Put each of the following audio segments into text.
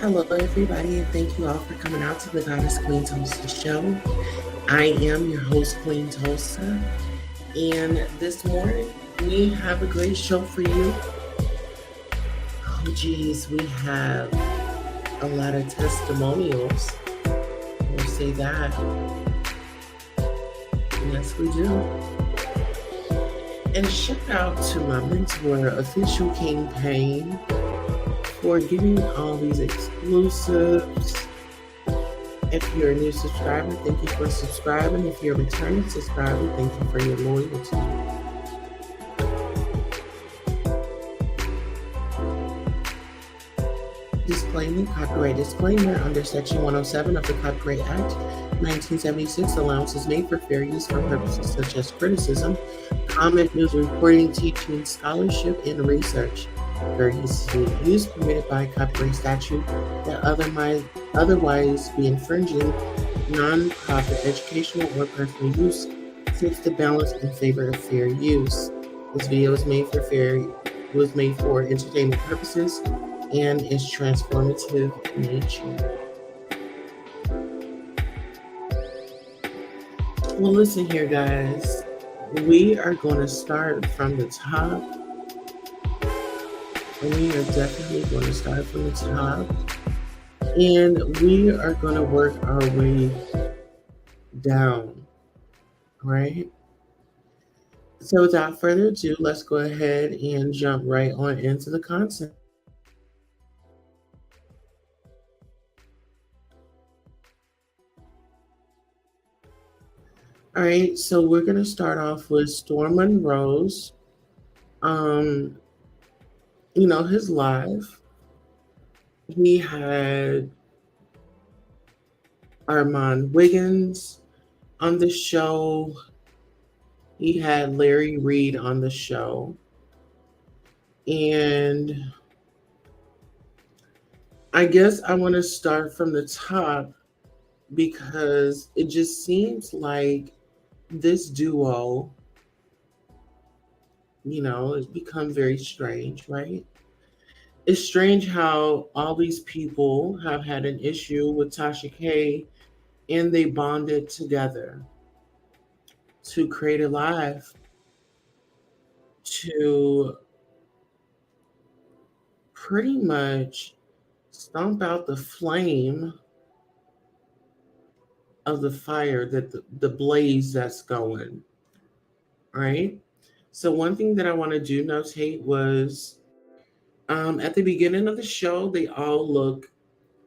Hello, everybody, and thank you all for coming out to the Goddess Queen Tulsa show. I am your host, Queen Tulsa, and this morning we have a great show for you. Oh, geez, we have a lot of testimonials. We'll say that. Yes, we do. And shout out to my mentor, Official King Payne, for giving all these exclusives. If you're a new subscriber, thank you for subscribing. If you're a returning subscriber, thank you for your loyalty. Disclaimer, copyright disclaimer. Under Section 107 of the Copyright Act 1976, allowances made for fair use for purposes such as criticism, comment, news reporting, teaching, scholarship, and research. Fair use permitted by copyright statute that otherwise be infringing non-profit educational or personal use seeks to balance in favor of fair use. This video was made for entertainment purposes and is transformative in nature. Well, listen here, guys. We are going to start from the top. We are definitely going to start from the top. And we are going to work our way down. Right? So without further ado, let's go ahead and jump right on into the content. All right, so we're going to start off with Storm Monroe's, his live. He had Armon Wiggins on the show. He had Larry Reid on the show. And I guess I want to start from the top because it just seems like this duo, it's become very strange, right? It's strange how all these people have had an issue with Tasha K and they bonded together to create a live to pretty much stomp out the flame of the fire, that the blaze that's going, right? So one thing that I want to do notate was at the beginning of the show, they all look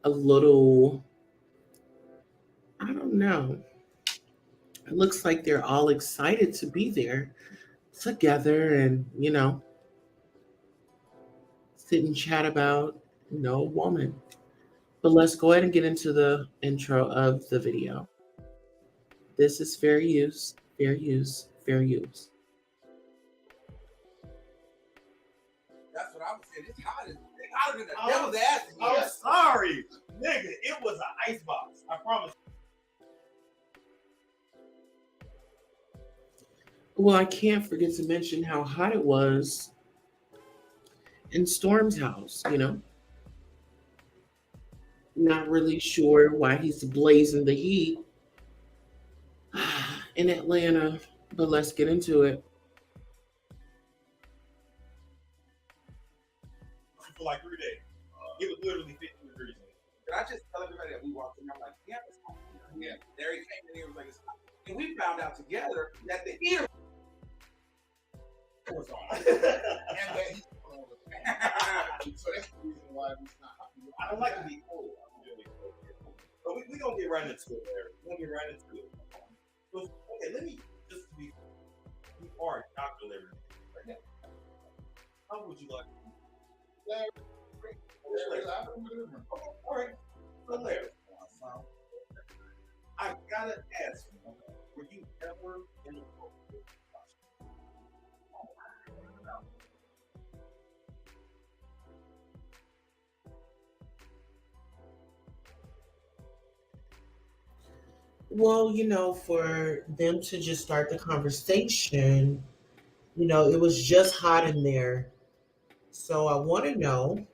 a little, I don't know. It looks like they're all excited to be there together and, sit and chat about, a woman. But let's go ahead and get into the intro of the video. This is fair use, fair use, fair use. That's what I was saying. It's hotter than the devil's ass. I'm sorry, nigga. It was an icebox. I promise. Well, I can't forget to mention how hot it was in Storm's house, Not really sure why he's blazing the heat in Atlanta, but let's get into it. For like 3 days. It was literally 50 degrees. Did I just tell everybody that we walked in? I'm like, yeah, it's hot. Yeah. There he came in here and was like, it's hot. And we found out together that the heater was on. And that he's on the fan. So that's the reason why it's not hot. I don't like to be cold. But we're going to get right into it, Larry. We're going to get right into it. So, okay, let me just be hard calculator right now. How would you like to be? Larry. All right. So, Larry, I gotta ask you, were you ever in a relationship? Well, for them to just start the conversation, it was just hot in there. So I want to know,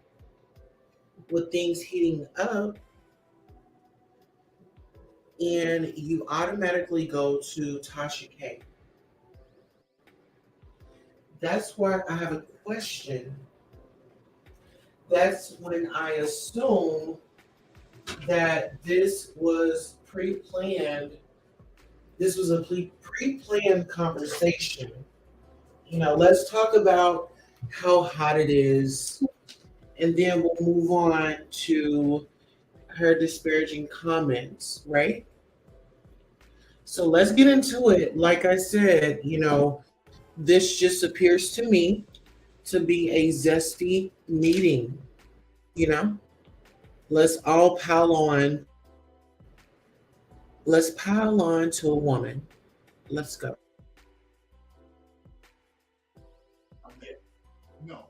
with things heating up, and you automatically go to Tasha K. That's why I have a question. That's when I assume that this was pre-planned. This was a pre-planned conversation. Let's talk about how hot it is, and then we'll move on to her disparaging comments, right? So let's get into it. Like I said, this just appears to me to be a zesty meeting, you know? Let's all pile on. Let's pile on to a woman. Let's go. Yeah. No.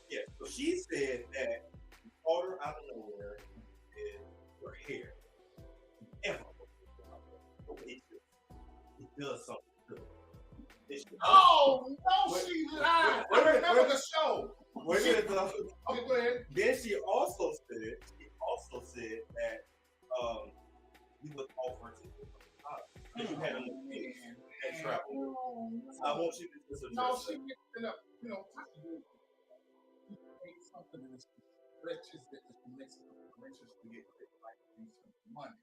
Yeah. So she said that the order out of nowhere is her hair. Ever. It does something good. Oh, no, she lied. I remember the show. Wait a minute, Okay, go ahead. then she also said that you would offer to that you had a movie and travel. I want you to just address No, she that. mixed it up. She made something and it stretches it, and she makes it stretches to get like money.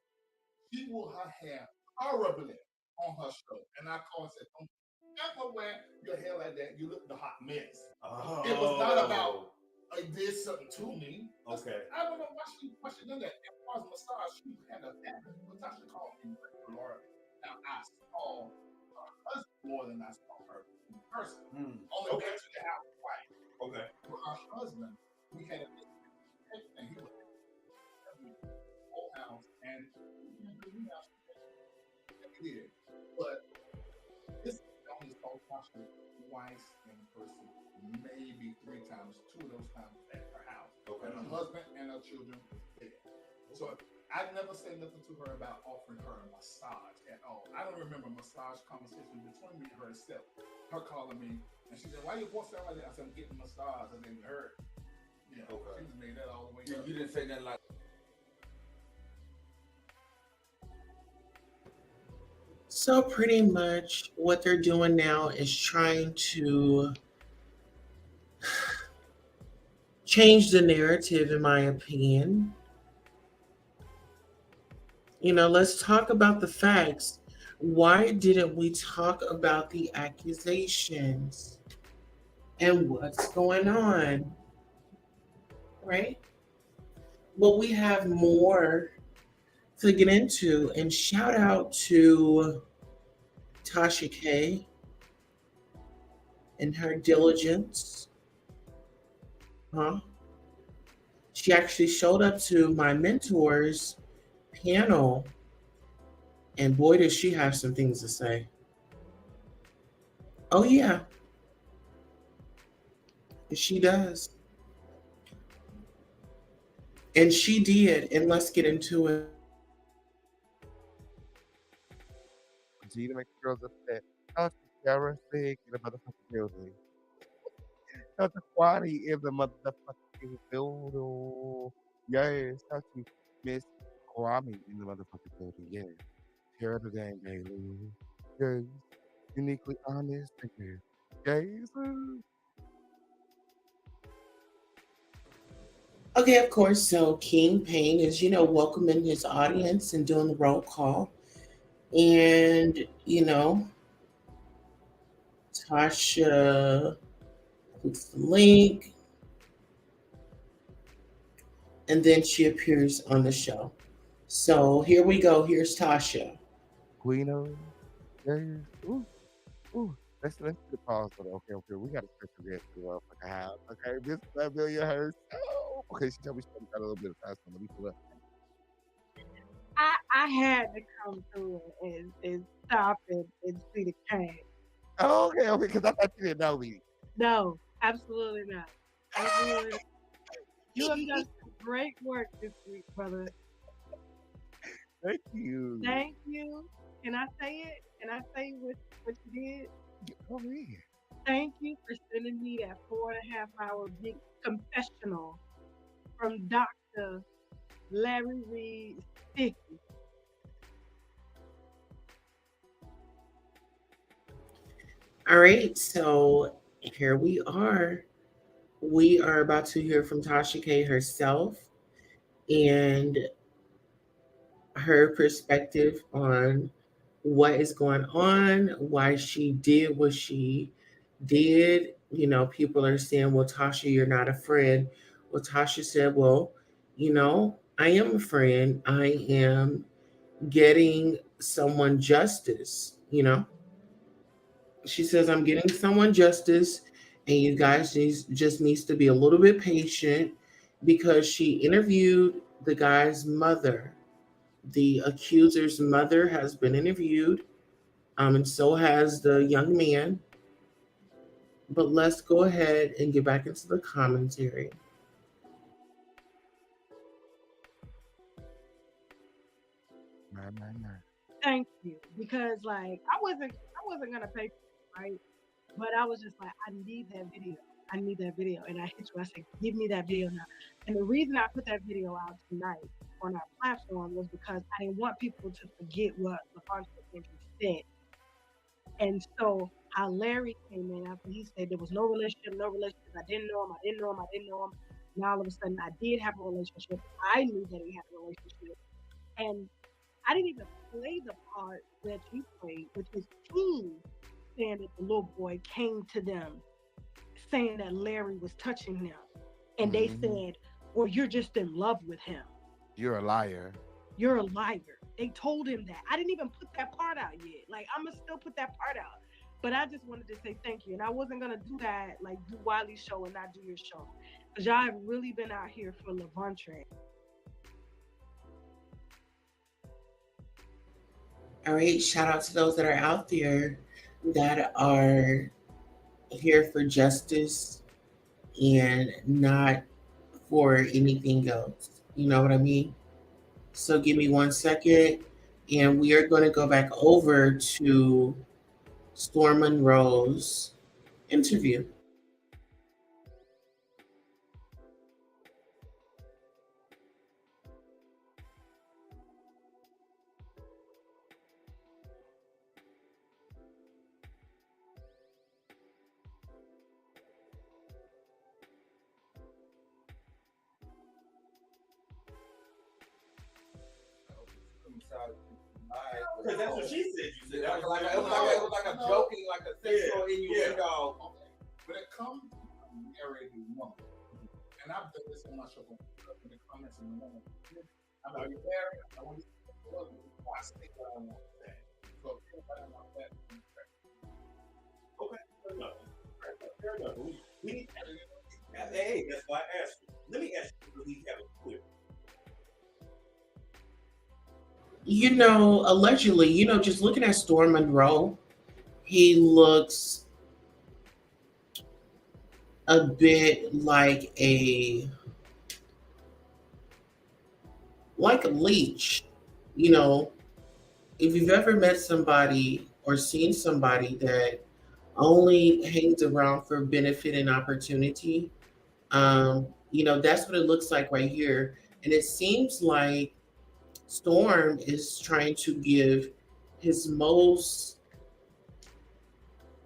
She wore her hair horribly on her show. And I called and said, don't ever wear your hair like that. You look the hot mess. Oh. It was not about I did something to me. Okay. I don't know why she done that. As far as massage, she had a habit. Natasha called me Laura. Now I saw her husband more than I saw her in person. Only Okay. went to the house twice. Okay. With her husband, we had a and he was in the whole house and we did. But this is only saw Tasha twice in person, maybe 3 times. 2 of those times at her house. Okay. And her husband and her children was there. So I never said nothing to her about offering her a massage at all. I don't remember a massage conversation between me and her except her calling me and she said, "Why you voice sound like that?" I said, "I'm getting a massage." I didn't hurt. Yeah, okay. She just made that all the way up. You didn't say nothing like. So pretty much what they're doing now is trying to change the narrative, in my opinion. Let's talk about the facts. Why didn't we talk about the accusations and what's going on? Right? Well, we have more to get into, and shout out to Tasha K and her diligence. Huh? She actually showed up to my mentor's panel, and boy, does she have some things to say. Oh, yeah, she does. And she did, and let's get into it. Continue to make the girls upset. Dr. Sarah sick in the motherfucking building. Dr. Kwani in the motherfucking building. Yes, Dr. Miss Kwame in the motherfucking building. Yes. Here the game, Bailey. Yes. Uniquely honest. Thank you. Yes. Okay, of course. So King Payne is, welcoming his audience and doing the roll call. And, Tasha puts the link, and then she appears on the show. So here we go. Here's Tasha. Guino. Yes. Ooh. Ooh. Let's do the pause for the okay. We gotta stretch the rest to like a house. Okay, Miss Amelia Hurst. Oh, okay, she told me she got a little bit of time, so let me pull up. I had to come through and stop and see the cat. Oh, okay, because I thought you didn't know me. No, absolutely not. Absolutely not. You have done some great work this week, brother. Thank you. Thank you. Can I say it? Can I say what you did? Go ahead. Thank you for sending me that 4.5 hour big confessional from Dr. Larry Reid Sticky. All right, so here we are. We are about to hear from Tasha K herself and her perspective on what is going on, why she did what she did. You know, people are saying, well, Tasha, you're not a friend. Well, Tasha said, well, I am a friend. I am getting someone justice. She says, I'm getting someone justice, and you guys just needs to be a little bit patient because she interviewed the guy's mother. The accuser's mother has been interviewed, and so has the young man. But let's go ahead and get back into the commentary. My. Thank you. Because like I wasn't gonna pay for it, right? But I was just like, I need that video. I need that video. And I hit you. I said, give me that video now. And the reason I put that video out tonight on our platform was because I didn't want people to forget what LaFonte Henry said. And so how Larry came in after he said there was no relationship, no relationship. I didn't know him. I didn't know him. I didn't know him. Now all of a sudden I did have a relationship. I knew that he had a relationship. And I didn't even play the part that you played, which is team saying that the little boy came to them saying that Larry was touching them. And they Mm-hmm. said, well, you're just in love with him. You're a liar. You're a liar. They told him that. I didn't even put that part out yet. Like, I'm going to still put that part out. But I just wanted to say thank you. And I wasn't going to do that, like do Wiley's show and not do your show. Because y'all have really been out here for Levantre. All right, shout out to those that are out there that are here for justice and not for anything else. You know what I mean? So give me 1 second, and we are going to go back over to Storm Monroe's interview. Because that's what she said. You said It was like a joking, like a sexual innuendo. Okay. When it comes to married woman, and I've done this on my show, in the comments in the moment. I'm like, you married? I want you to love me. I say what I want to say. So if anybody wants that, okay, fair enough. Fair enough. We need hey, that's why I asked you. Let me ask you, do we have a clear? Allegedly, just looking at Storm Monroe, he looks a bit like a leech. You know, if you've ever met somebody or seen somebody that only hangs around for benefit and opportunity, that's what it looks like right here. And it seems like Storm is trying to give his most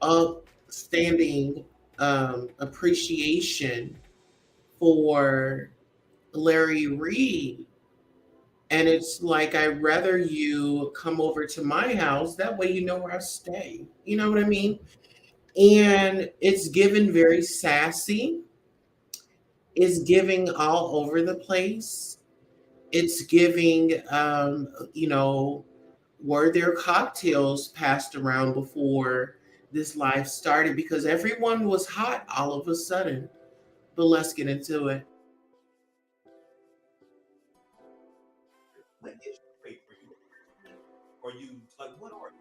upstanding appreciation for Larry Reid. And it's like, I'd rather you come over to my house. That way, you know where I stay. You know what I mean? And it's given very sassy. It's giving all over the place. It's giving, were there cocktails passed around before this live started? Because everyone was hot all of a sudden. But let's get into it. What is your faith for you? Or you, like, what are you?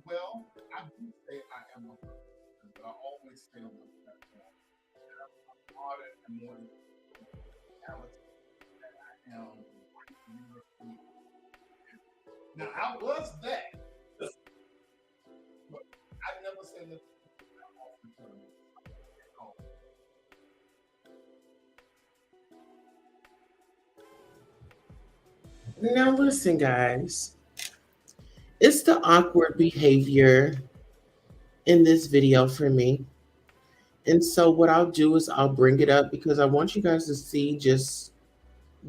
Well, I do say I am a person, but I always say on my platform that I'm harder and more than reality that I am white European. Now, I was that, but I never said that Now listen, guys. It's the awkward behavior in this video for me. And so what I'll do is I'll bring it up because I want you guys to see just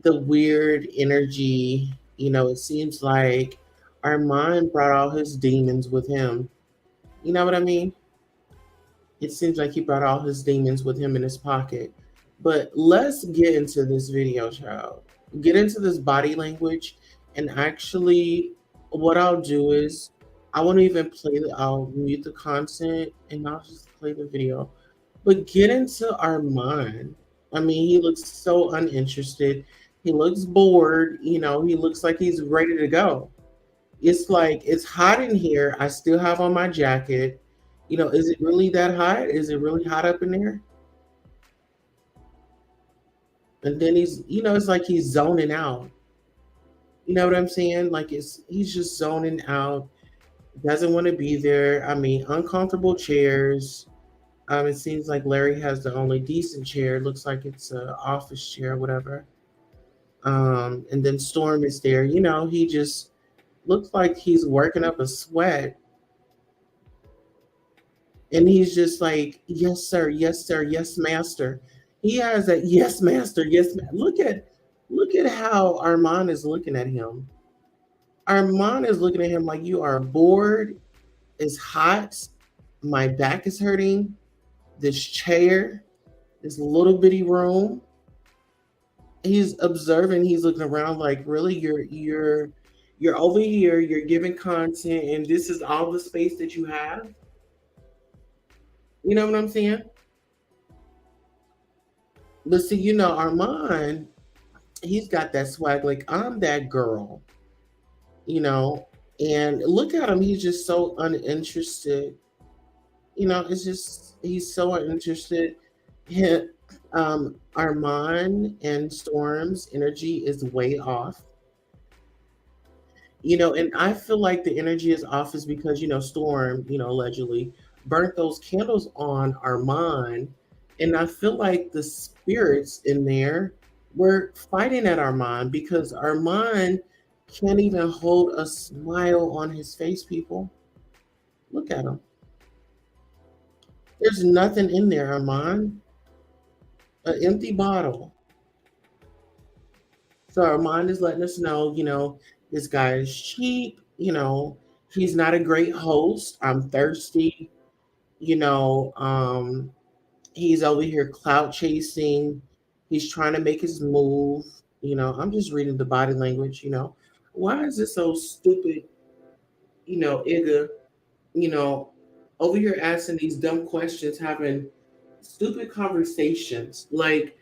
the weird energy. It seems like Armon brought all his demons with him. You know what I mean? It seems like he brought all his demons with him in his pocket. But let's get into this video, child. Get into this body language. And actually, what I'll do is I won't even play I'll mute the content and I'll just play the video. But get into Armand. I mean, he looks so uninterested. He looks bored. He looks like he's ready to go. It's like it's hot in here. I still have on my jacket. Is it really that hot? Is it really hot up in there? And then it's like he's zoning out. You know what I'm saying? Like he's just zoning out. Doesn't want to be there. I mean, uncomfortable chairs. It seems like Larry has the only decent chair. It looks like it's an office chair, whatever. And then Storm is there. He just looks like he's working up a sweat. And he's just like, yes, sir, yes, sir, yes, master. He has that yes, master, yes. Look at how Armand is looking at him. Armand is looking at him like you are bored, it's hot, my back is hurting, this chair, this little bitty room. He's observing, he's looking around like, really, you're over here, you're giving content, and this is all the space that you have. You know what I'm saying? But see, Armand, he's got that swag, like I'm that girl, you know. And look at him, he's just so uninterested. It's just he's so uninterested. He, Armand and Storm's energy is way off. And I feel like the energy is off is because Storm, allegedly burnt those candles on Armand, and I feel like the spirits in there were fighting at Armand because Armand can't even hold a smile on his face. People, look at him. There's nothing in there, Armand. An empty bottle. So Armand is letting us know, this guy is cheap. He's not a great host. I'm thirsty. You know, um, he's over here clout chasing. He's trying to make his move. I'm just reading the body language. Why is it so stupid? Igga, you know, over here asking these dumb questions, having stupid conversations. Like,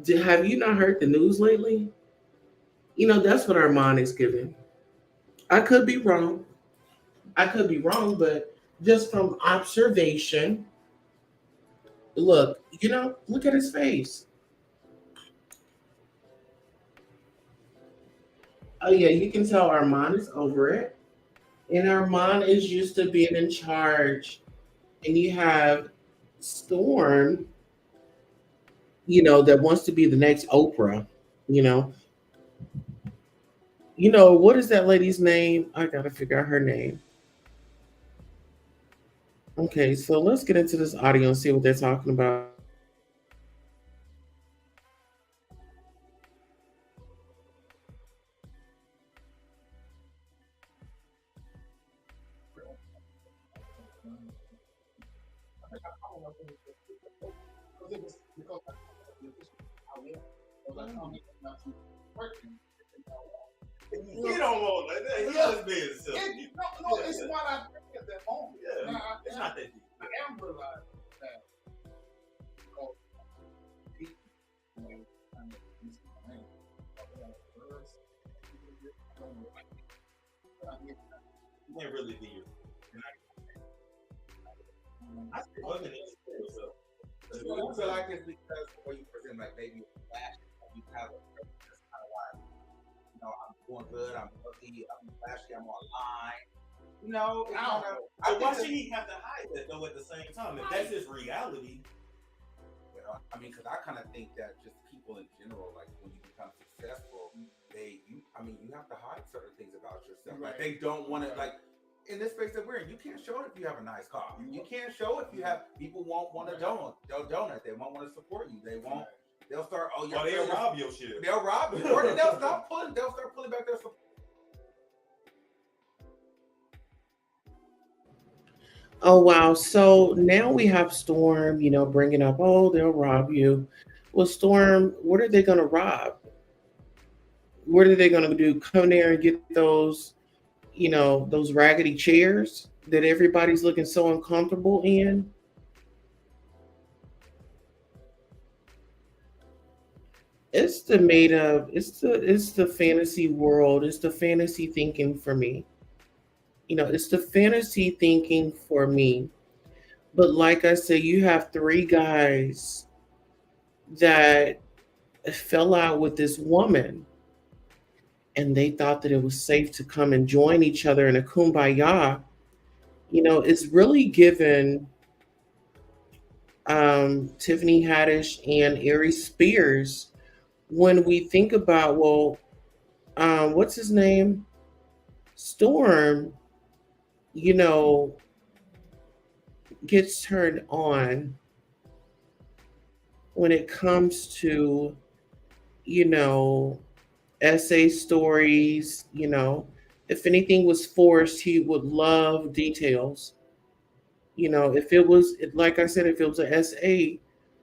have you not heard the news lately? That's what Armand is giving. I could be wrong. I could be wrong, but just from observation, look at his face. Oh yeah, you can tell Armand is over it. And Armand is used to being in charge. And you have Storm, that wants to be the next Oprah. You know, what is that lady's name? I gotta figure out her name. Okay, so let's get into this audio and see what they're talking about. He don't want that. He just being silly. It's what I think at that moment. Yeah, Now, it's not that deep. I am realizing that because he, kind of used to my name, You can't really be your. I still wasn't in so. So you feel like it's because the way you present, like maybe flash, like you have a that's kind of why, I'm doing good, I'm healthy, I'm flashy, I'm online. It's kind of. But why should he have to hide that though at the same time? If that's his reality. Because I kind of think that just people in general, like when you become successful, you have to hide certain things about yourself. Like Right. they don't want to Right. like in this space that we're in. You can't show it if you have a nice car. You can't show it if you have people won't want to donut. They won't want to support you. They won't. They'll start. Oh, Or they'll rob your shit. They'll rob you, or they'll stop pulling. They'll start pulling back their support. Oh wow. So now we have Storm, bringing up, oh, they'll rob you. Well, Storm, what are they going to rob? What are they going to do? Come there and get those raggedy chairs that everybody's looking so uncomfortable in? It's the fantasy world. It's the fantasy thinking for me. It's the fantasy thinking for me. But like I said, you have three guys that fell out with this woman, and they thought that it was safe to come and join each other in a kumbaya. It's really given Tiffany Haddish and Aries Spears when we think about, well, what's his name? Storm, you know, gets turned on when it comes to, you know, essay stories. If anything was forced, he would love details. If it was, like I said, if it was an SA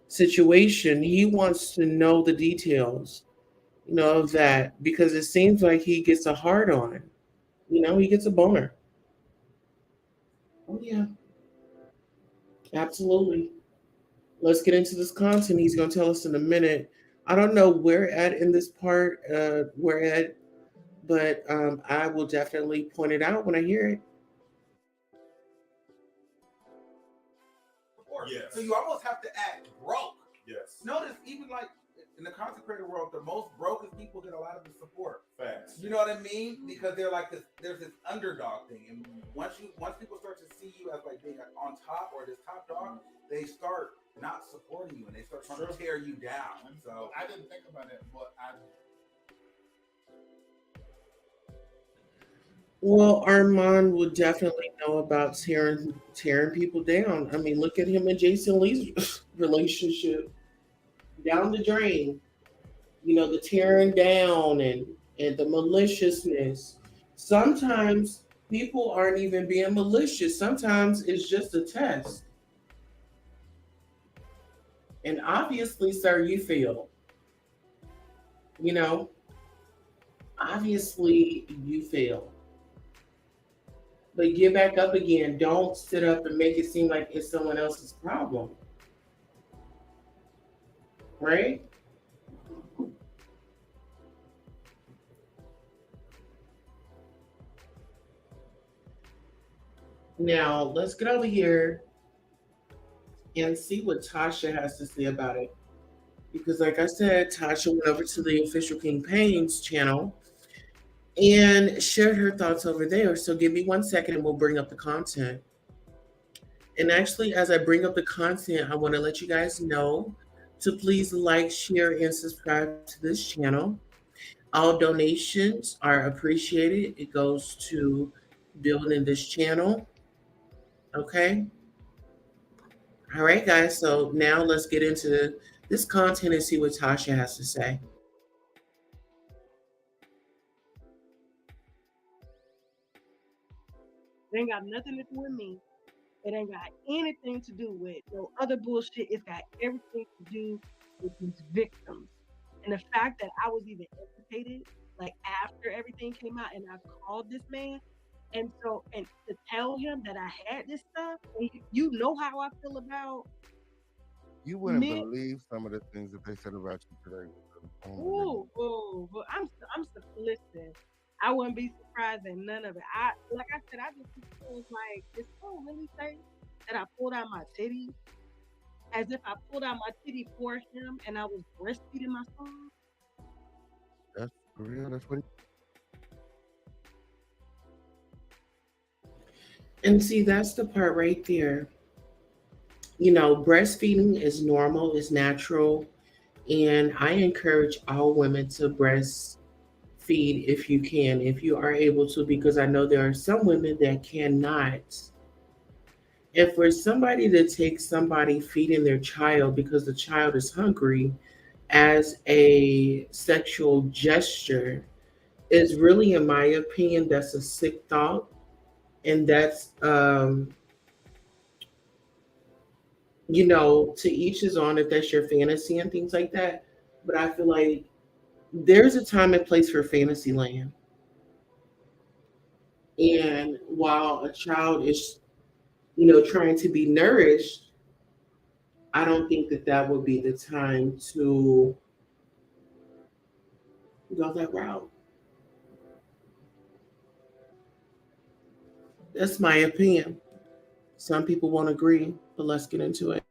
situation, he wants to know the details, of that, because it seems like he gets a hard on. He gets a boner. Oh, yeah, absolutely. Let's get into this content. He's going to tell us in a minute. I don't know where at in this part, where at, but I will definitely point it out when I hear it. Yes. So you almost have to act broke. Yes. Notice, even like in the content creator world, the most brokest people get a lot of the support. Facts. You know what I mean? Because they're like this. There's this underdog thing, and once people start to see you as like being on top or this top dog, they start not supporting you and they start trying to tear you down. So I didn't think about it, but Well, Armon would definitely know about tearing people down. I mean, look at him and Jason Lee's relationship, down the drain. The tearing down and the maliciousness. Sometimes people aren't even being malicious. Sometimes it's just a test. And obviously, sir, you failed. You know, obviously you failed. But get back up again. Don't sit up and make it seem like it's someone else's problem. Right? Now, let's get over here and see what Tasha has to say about it. Because, like I said, Tasha went over to the official King Payne's channel and shared her thoughts over there. So, give me 1 second and we'll bring up the content. And actually, as I bring up the content, I want to let you guys know to please like, share, and subscribe to this channel. All donations are appreciated. It goes to building this channel. Okay. All right, guys. So now let's get into this content and see what Tasha has to say. It ain't got nothing to do with me. It ain't got anything to do with no other bullshit. It's got everything to do with these victims. And the fact that I was even educated, like after everything came out, and I called this man, and to tell him that I had this stuff, and you know how I feel about You wouldn't men. believe some of the things that they said about you today. Oh my Ooh, ooh, but listen. I wouldn't be surprised at none of it. Like I said, I just was like, did someone really say that I pulled out my titty as if I pulled out my titty for him and I was breastfeeding my son? That's for real. That's what. And see, that's the part right there. Breastfeeding is normal, is natural. And I encourage all women to breastfeed feed if you can, if you are able to, because I know there are some women that cannot. And for somebody to take somebody feeding their child because the child is hungry as a sexual gesture is really, in my opinion, that's a sick thought. And that's, to each his own if that's your fantasy and things like that. But I feel like there's a time and place for fantasy land. And while a child is, trying to be nourished, I don't think that that would be the time to go that route. That's my opinion. Some people won't agree, but let's get into it.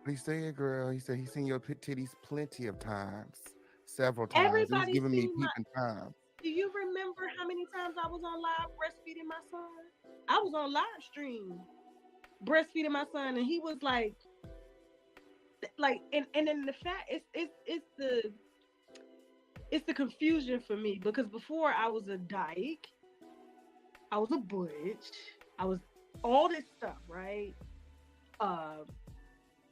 He said, girl, he said he's seen your titties plenty of times, several times. He's Everybody giving me seen my. peeping time. Do you remember how many times I was on live breastfeeding my son? I was on live stream breastfeeding my son, and he was and then the fact it's the confusion for me because before I was a dyke, I was a butch, I was all this stuff, right? Uh,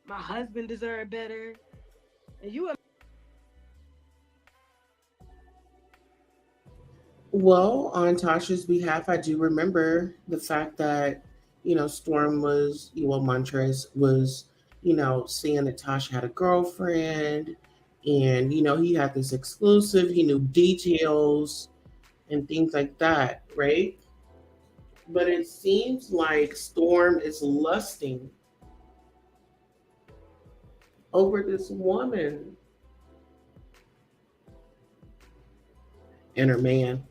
my husband deserved better, and you. Well, on Tasha's behalf, I do remember the fact that, Storm was, Montrez was, seeing that Tasha had a girlfriend and, he had this exclusive, he knew details and things like that, right? But it seems like Storm is lusting over this woman and her man.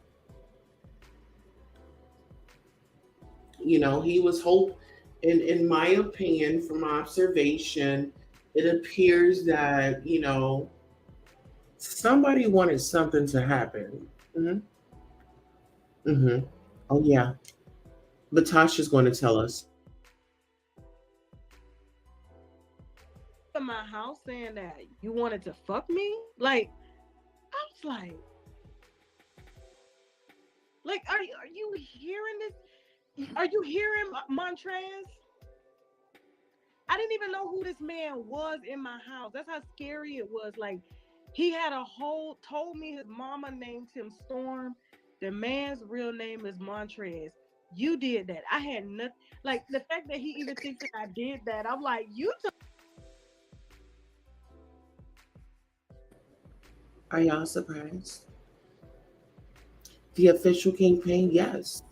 He was hope, in my opinion, from observation, it appears that, somebody wanted something to happen. Hmm. Hmm. Oh, yeah. But Tasha's going to tell us. In my house saying that you wanted to fuck me, like I was like, are you hearing this? Are you hearing Montrez? I didn't even know who this man was in my house. That's how scary it was. Like he had a whole told me his mama named him Storm. The man's real name is Montrez. You did that. I had nothing. Like the fact that he even thinks that I did that. I'm like, you. Are y'all surprised? The official campaign, yes.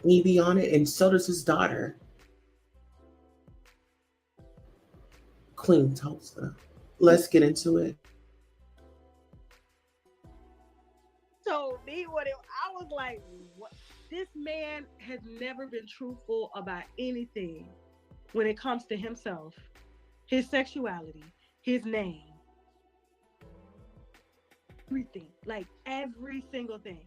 He be on it, and so does his daughter, Queen Tulsa. Let's get into it. Told me what I was like, what? This man has never been truthful about anything when it comes to himself, his sexuality, his name, everything, like every single thing.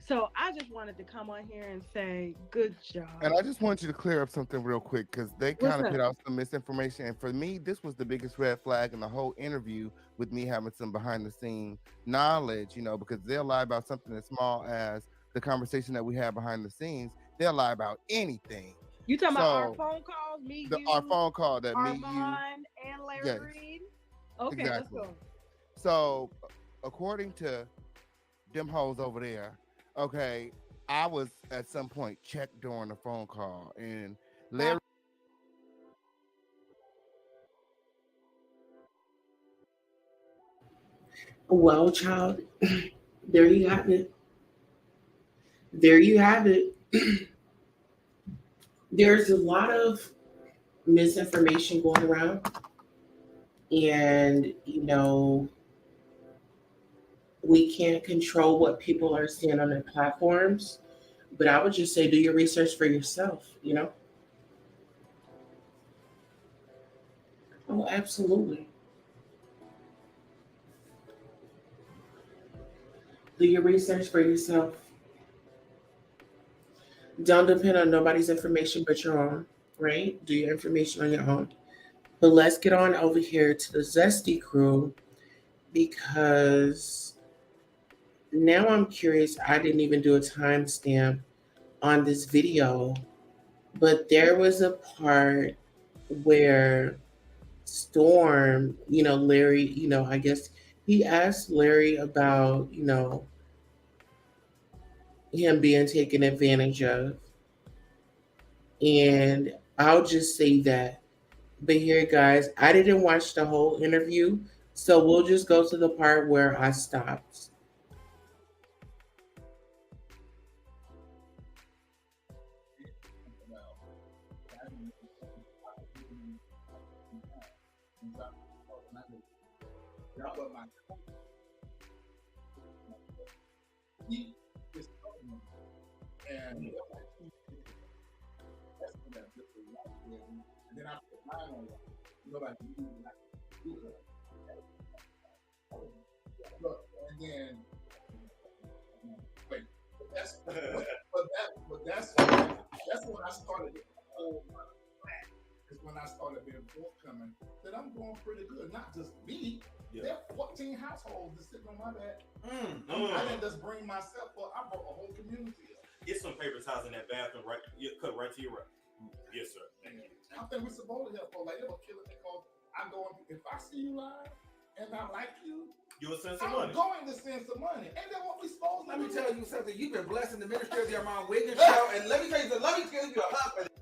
So I just wanted to come on here and say, good job. And I just want you to clear up something real quick because they What's kind of put up? out some misinformation. And for me, this was the biggest red flag in the whole interview with me having some behind the scene knowledge, because they'll lie about something as small as the conversation that we had behind the scenes. They'll lie about anything. You talking about our So phone calls, me, our you, phone call that me, you, Armon, and yes, Larry Reid? Okay, let's exactly. go. So according to them hoes over there, okay, I was at some point checked during the phone call, and Larry. Well, child, there you have it. There you have it. There's a lot of misinformation going around, and we can't control what people are seeing on their platforms. But I would just say do your research for yourself. Oh, absolutely. Do your research for yourself. Don't depend on nobody's information but your own, right? Do your information on your own. But let's get on over here to the Zesty crew because now I'm curious. I didn't even do a timestamp on this video, but there was a part where Storm, Larry, I guess he asked Larry about, him being taken advantage of. And I'll just say that. But here, guys, I didn't watch the whole interview. So we'll just go to the part where I stopped. He is talking, and that's when that just was like, and then I put mine on it. Like you like do it. Look, and then wait, that's when I started getting the whole is when I started being forthcoming that I'm doing pretty good. Not just me. Yeah. There are 14 households that's sitting on my back. I didn't just bring myself up. I brought a whole community up. Get some paper towels in that bathroom, right? You cut right to your right. Yes, sir. Thank you. I think we're supposed to help folks. Like, they will kill it because I'm going, if I see you live and I like you, you'll send some money. I'm going to send some money. And then what we supposed to do? Let me tell you something. You've been blessing the ministry of the Armon Wiggins show. And let me give you a hug for that.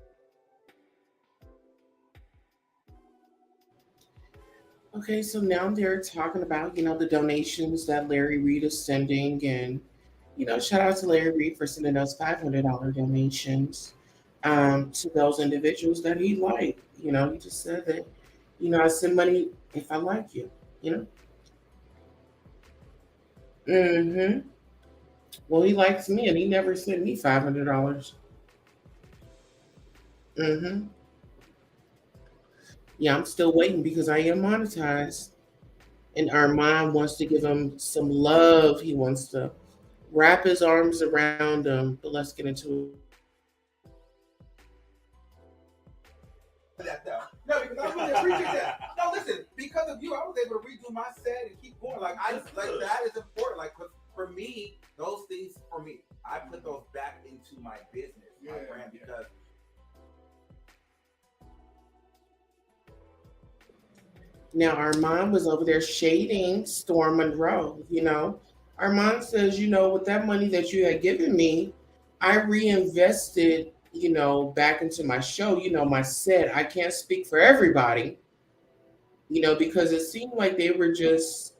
Okay, so now they're talking about, the donations that Larry Reid is sending. And, shout out to Larry Reid for sending those $500 donations to those individuals that he liked. He just said that, I send money if I like you, Mm-hmm. Well, he likes me and he never sent me $500. Mm-hmm. Yeah, I'm still waiting because I am monetized. And Armon wants to give him some love. He wants to wrap his arms around him. But let's get into it. No, because I really appreciate that. No, listen, because of you, I was able to redo my set and keep going. Like that is important. Like for me, those things for me, I put those back into my business, my brand, because. Now, Armon was over there shading Storm Monroe. Armon says, with that money that you had given me, I reinvested, back into my show, my set. I can't speak for everybody, because it seemed like they were just,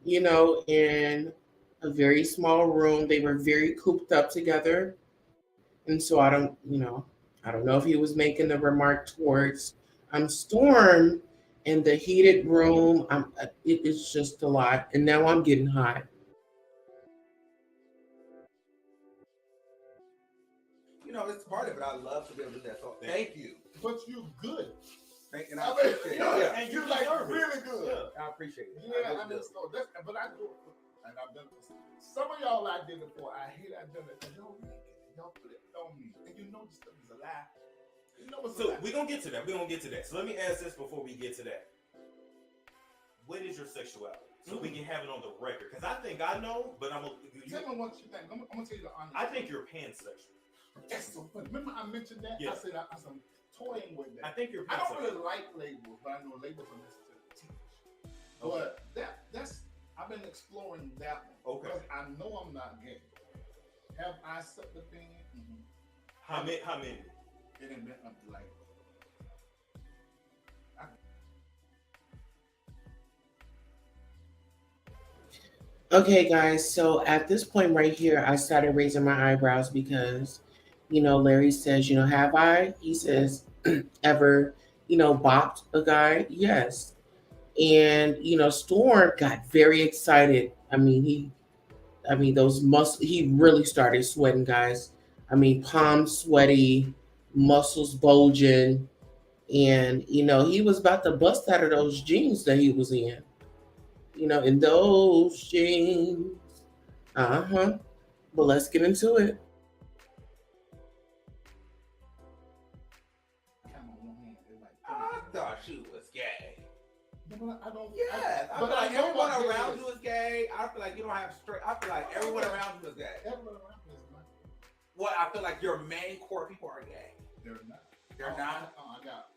in a very small room. They were very cooped up together. And so I don't know if he was making the remark towards Storm in the heated room. It is just a lot. And now I'm getting hot. It's part of it. I love to be able to do that. So thank you. But you good. And I appreciate it. And you're like really good. Yeah. I appreciate it. Yeah, I mean, but I do it. And I've done it. Some of y'all I did it for. I hate I done it because y'all put it on me. And this stuff is a lie. So we're going to get to that. So let me ask this before we get to that. What is your sexuality? So we can have it on the record. Because I think I know, but I'm going to... Tell me what you think. I'm going to tell you the honest. I think you're pansexual. That's so funny. Remember I mentioned that? Yeah. I said I'm toying with that. I think you're pansexual. I don't really like labels, but I know labels are necessary to teach. Okay. But that's... I've been exploring that one. Okay. Because I know I'm not gay. Have I sucked the thing? Mm-hmm. How many? It ain't been up to like... Okay, guys. So at this point right here, I started raising my eyebrows because, Larry says, have I? He says, ever, bopped a guy? Yes. And, Storm got very excited. Those muscles, he really started sweating, guys. Palms sweaty, muscles bulging. And, he was about to bust out of those jeans that he was in. In those jeans. But let's get into it. I thought she was but I don't. Yes, I feel but I like know everyone what gay around is. you is gay. I feel like you don't have straight. I feel like everyone around you is gay. Everyone around me is not. Well, I feel like your main core people are gay. They're not. They're not. I got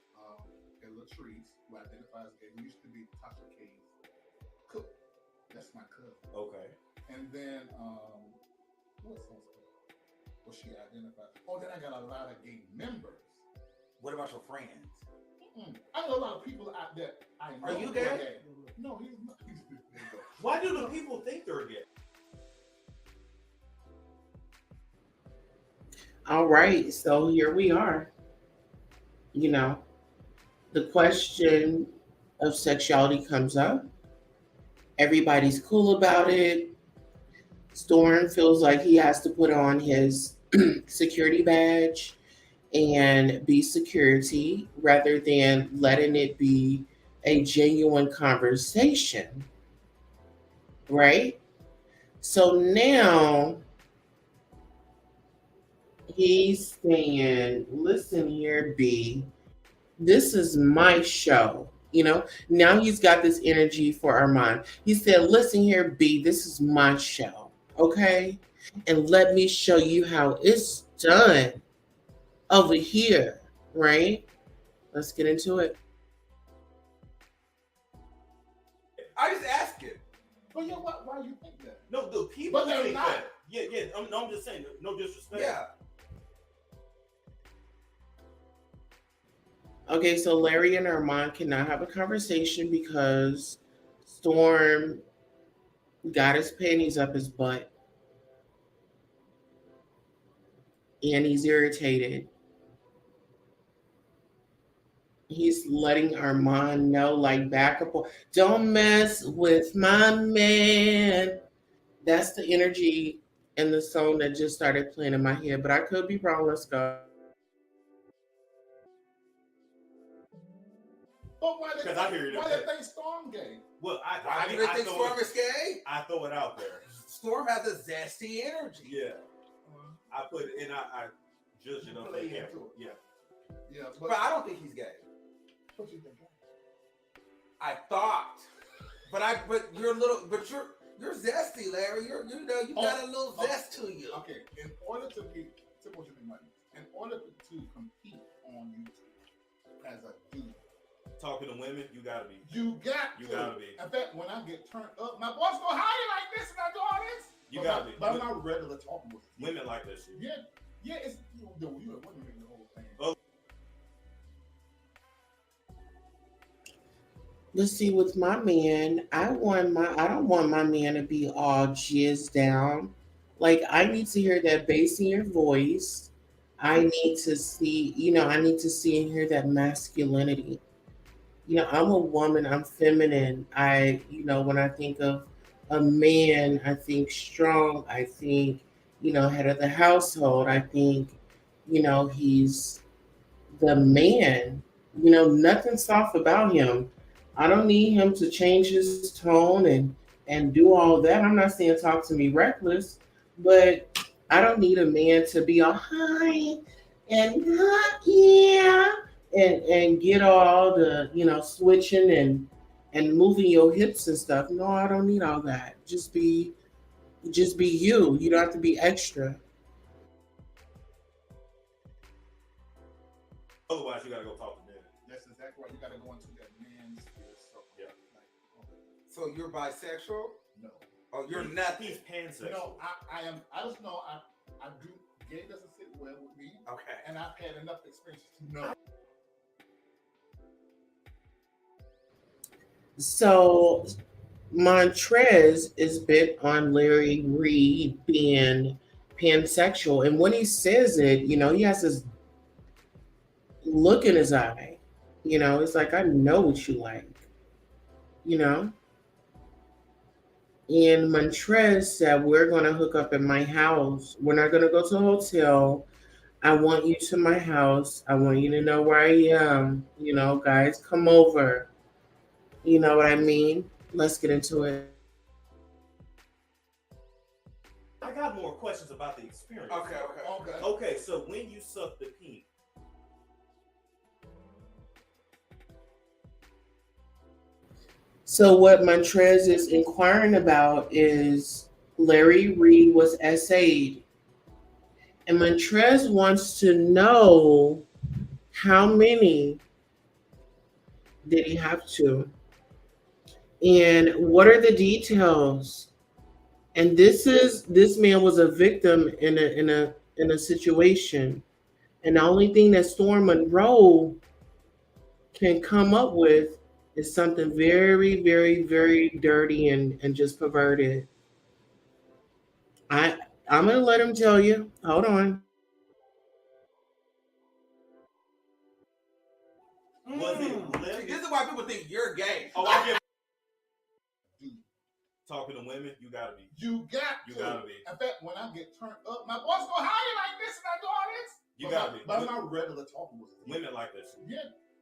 Latrice, who identifies gay, who used to be Tasha K's cook. That's my cousin. Okay. And then, who else? Well, she identifies. Oh, then I got a lot of gay members. What about your friends? I know a lot of people out there. I know. Are you gay? No, he's not. Why do the people think they're gay? All right, so here we are. You know, the question of sexuality comes up. Everybody's cool about it. Storm feels like he has to put on his security badge and be security rather than letting it be a genuine conversation, right? So now he's saying, listen here, B, this is my show. Now he's got this energy for Armon. He said, listen here, B, this is my show. Okay? And let me show you how it's done over here. Right? Let's get into it. I just ask it. But yeah, why you think that? No, the people But they're think not. that. Yeah. I'm just saying, no disrespect. Yeah. Okay, so Larry and Armon cannot have a conversation because Storm got his panties up his butt. And he's irritated. He's letting Armon know, like, back up. Don't mess with my man. That's the energy in the song that just started playing in my head, but I could be wrong. Let's go. But why Because I hear you. Why they think Storm gay? Well, Why do they think Storm is gay? I throw it out there. Storm has a zesty energy. Yeah. I put it and I judge it on the Play camera. into it. Yeah. Yeah, But I don't think he's gay. What you think? I thought. But you're zesty, Larry. You got a little zest to you. Okay, in order to be, what you think, Mike? In order to compete on YouTube as a dude, Talking to women, you gotta be. you got You to. gotta be. In fact, when I get turned up, my voice go higher like this, and I do all this. You gotta be. But I'm not regular talking with you. Women like that shit. Yeah, it's you a women make the whole thing. Oh. Let's see, with my man, I don't want my man to be all jizzed down. Like, I need to hear that bass in your voice. I need to see and hear that masculinity. I'm a woman, I'm feminine. When I think of a man, I think strong, I think, head of the household. I think, he's the man. Nothing soft about him. I don't need him to change his tone and do all that. I'm not saying talk to me reckless, but I don't need a man to be all hi and yeah and get all the switching and moving your hips and stuff. No, I don't need all that. Just be you. You don't have to be extra. Otherwise, you gotta go talk to men. That's exactly right. You got to go into that man's circle. Yeah. So you're bisexual? No. Oh, you're not. He's pansexual. No, I am. I just know I do. Gay doesn't sit well with me, Okay. and I've had enough experiences to know. So Montrez is bit on Larry Reid being pansexual, and when he says it, he has this look in his eye. It's like, I know what you like. And Montrez said, we're going to hook up at my house. We're not going to go to a hotel. I want you to my house. I want you to know where I am. Guys, come over. You know what I mean? Let's get into it. I got more questions about the experience. Okay. Okay, so when you suck the peen, So what Montrez is inquiring about is Larry Reid was essayed, and Montrez wants to know how many did he have to, and what are the details. And this man was a victim in a situation, and the only thing that Storm Monroe can come up with is something very, very, very dirty and just perverted. I I'm gonna let him tell you. Hold on. Was it See, limit? this is why people think you're gay. Oh, I get Dude, talking to women. You gotta be. you got You to. gotta be. In fact, when I get turned up, my voice go higher like this, and I do all this. You But gotta my- be. But my regular talking was Women like that shit.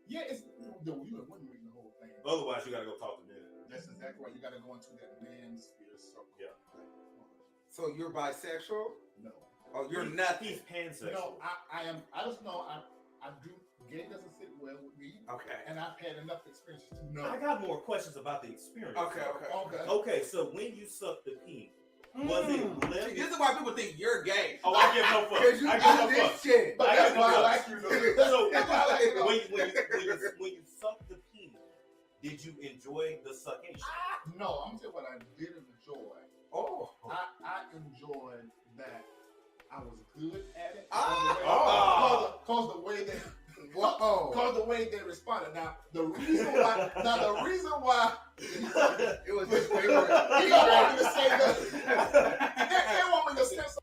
Yeah, it's you know, women make the whole thing. Otherwise, you gotta go talk to men. That's exactly right. You got to go into that man's sphere circle. Yeah. So you're bisexual? No. Oh, you're He's nothing. pansexual. No, I am. I just know I do. Gay doesn't sit well with me, Okay. and I've had enough experience to know. I got more questions about the experience. Okay. Okay. Okay, so when you sucked the pee, was it See, limit? this is why people think you're gay. Oh, I give no fuck. Because you I give no do this fuck. shit. But I that's get why I the like you. So That's why I like you. when you sucked the pee, did you enjoy the suckation? No, I'm gonna tell you what I didn't enjoy. Oh. I enjoyed that I was good at it. Oh. Cause the way they. Whoa. Cause the way they responded. Now the reason why It was just way he don't want me to say that. They want me to say something.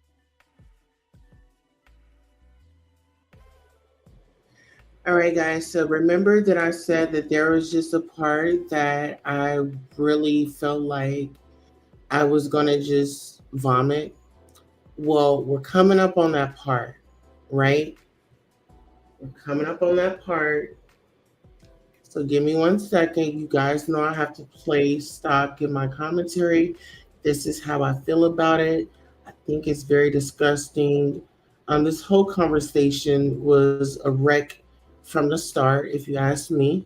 All right, guys. So remember that I said that there was just a part that I really felt like I was gonna just vomit. Well, we're coming up on that part, right? We're coming up on that part. So give me 1 second. You guys know I have to play stop, give my commentary. This is how I feel about it. I think it's very disgusting. This whole conversation was a wreck from the start, if you ask me.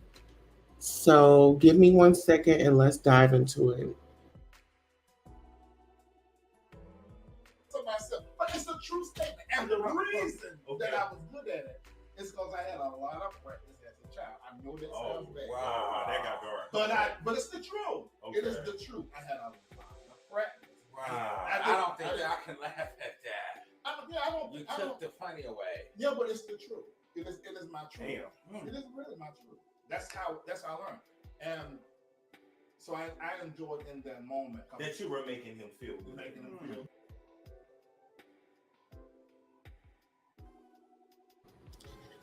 So give me 1 second and let's dive into it. To myself, but it's a true statement. And the reason that I was good at it is because I had a lot of practice as a child. I know that sounds bad. Wow, that got dark. But it's the truth. Okay. It is the truth. I had a lot of practice. Wow. I I don't think I can laugh at that. I don't. You I took don't. the funny away. Yeah, but it's the truth. It is my truth. Damn. It is really my truth. That's how I learned. And so I enjoyed in that moment. That you were making him feel good. Making him feel.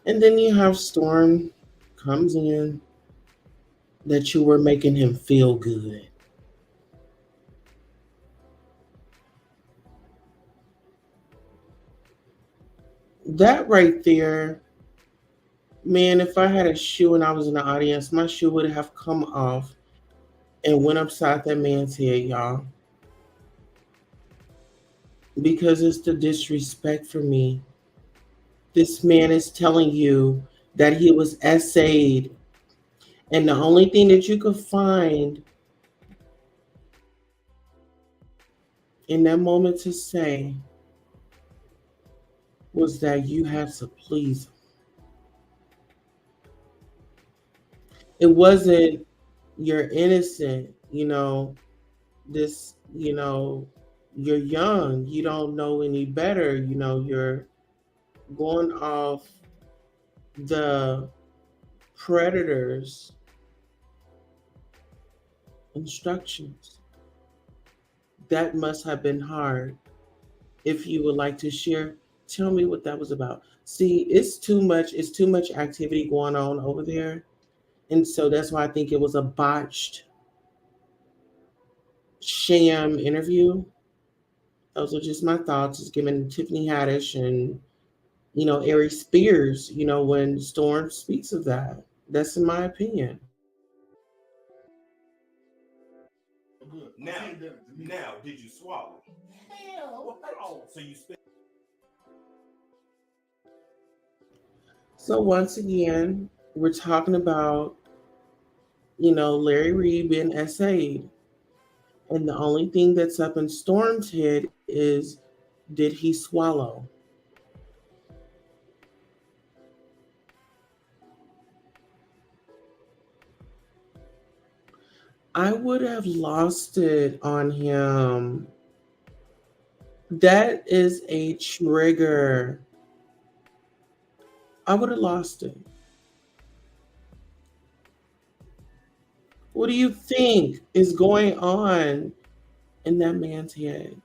And then you have Storm comes in that you were making him feel good. That right there, man, if I had a shoe and I was in the audience, my shoe would have come off and went upside that man's head, y'all. Because it's the disrespect for me. This man is telling you that he was essayed, and the only thing that you could find in that moment to say was that you had to please him. It wasn't you're innocent, you're young, you don't know any better, you're going off the predator's instructions. That must have been hard. If you would like to share, tell me what that was about. See, it's too much activity going on over there. And so that's why I think it was a botched sham interview. Those are just my thoughts. Just giving Tiffany Haddish and Ari Spears, when Storm speaks of that. That's in my opinion. Good. Now, did you swallow? Hell no. So you spit. So once again, we're talking about, Larry Reid being essayed. And the only thing that's up in Storm's head is, did he swallow? I would have lost it on him. That is a trigger. I would have lost it. What do you think is going on in that man's head?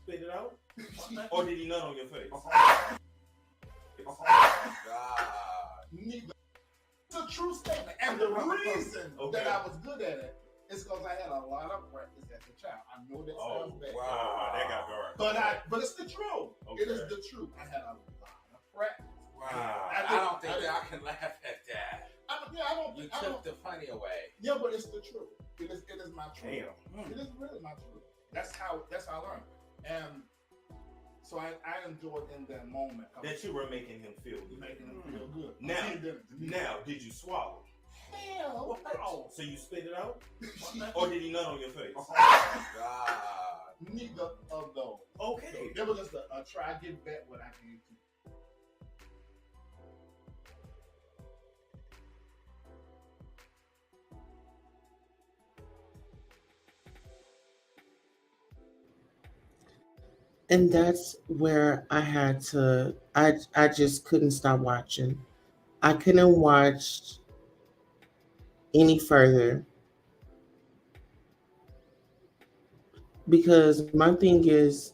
Spit it out? Or did he nut on your face? God. Neither. It's a true statement. And the reason that I was good at it is because I had a lot of practice as a child. I know that sounds bad. Wow, that got dark. But it's the truth. Okay. It is the truth. I had a lot of practice. Wow. I don't think I can laugh at that. You took the funny away. Yeah, but it's the truth. It is my truth. Damn. It is really my truth. That's how I learned. And so I enjoyed in that moment. That you were making him feel good. Making him feel good. Now, did you swallow? Hell no. So you spit it out? Or did he nut on your face? God. Neither of those. Okay. It was just a try get back what I came to. And that's where I just couldn't stop watching. I couldn't watch any further because my thing is,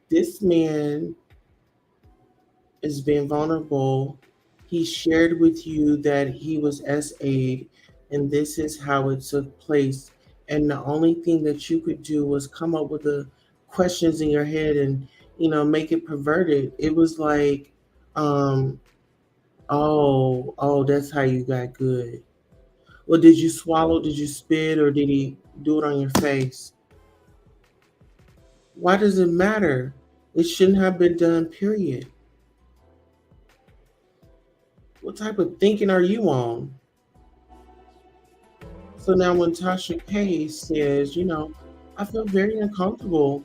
this man is being vulnerable. He shared with you that he was SA'd and this is how it took place. And the only thing that you could do was come up with the questions in your head and, make it perverted. It was like, oh, that's how you got good. Well, did you swallow? Did you spit? Or did he do it on your face? Why does it matter? It shouldn't have been done, period. What type of thinking are you on? So now when Tasha K says, I feel very uncomfortable,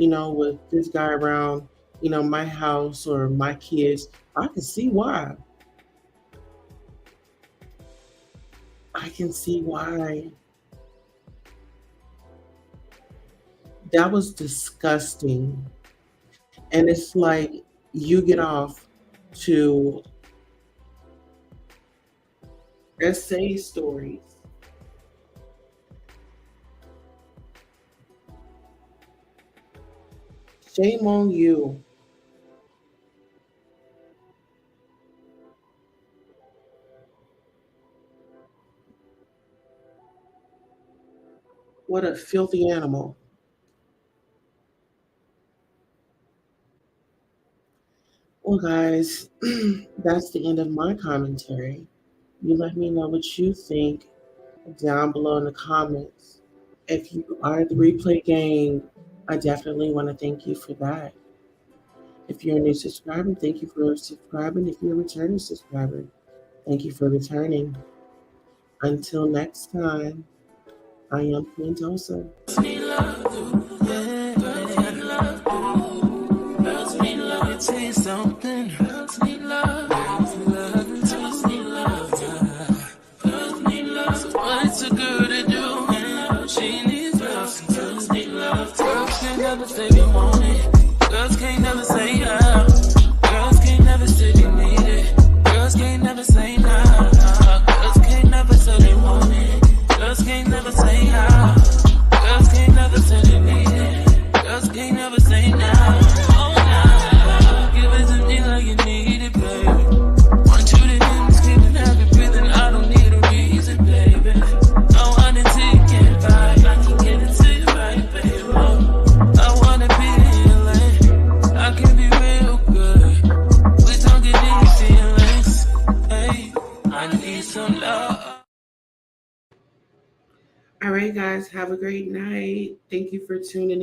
with this guy around, my house or my kids, I can see why. I can see why. That was disgusting. And it's like you get off to essay stories. Shame on you. What a filthy animal. Well, guys, that's the end of my commentary. You let me know what you think down below in the comments. If you are the replay gang, I definitely want to thank you for that. If you're a new subscriber, thank you for subscribing. If you're a returning subscriber, thank you for returning. Until next time, I am Quintosa. Something. Girls need love. Girls need love. Girls need love. Girls need love. So what's a girl to do? She needs love. Girls need love. Girls can't never say they want it. Girls can't never say how. Girls can't never say they need it. Girls can't never say no. Girls can't never say they want it. Girls can't never say how. Girls can't never say they need it. Girls can't never say no. Oh no. Give it to me like you need it, baby. Want you to hear me screaming, have it breathing. I don't need a reason, baby. I want it till you can't fight. I can get it to you right, baby. I wanna be healing. I can be real good. We don't get any feelings. Hey, I need some love. All right, guys, have a great night. Thank you for tuning in.